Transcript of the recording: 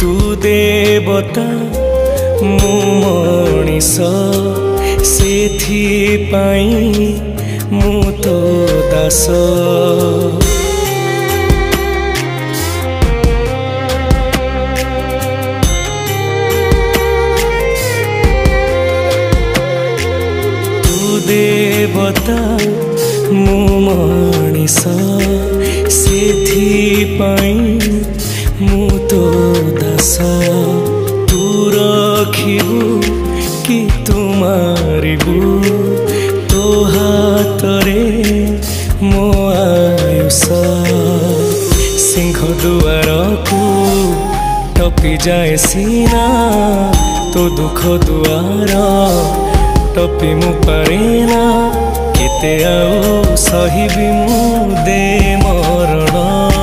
तू देवता मु मनीष सेथिपाई मु तो दास। देवता मु मनीष सेथिपाई मु तो दास। तू रखिबु कि तू मारिबु तो हातरे मो आयुष। सिंह दुआर को टपी जाए सीना तो दुख दुआर टपी मु पारेना केते आउ सहिबी मु दे मरण।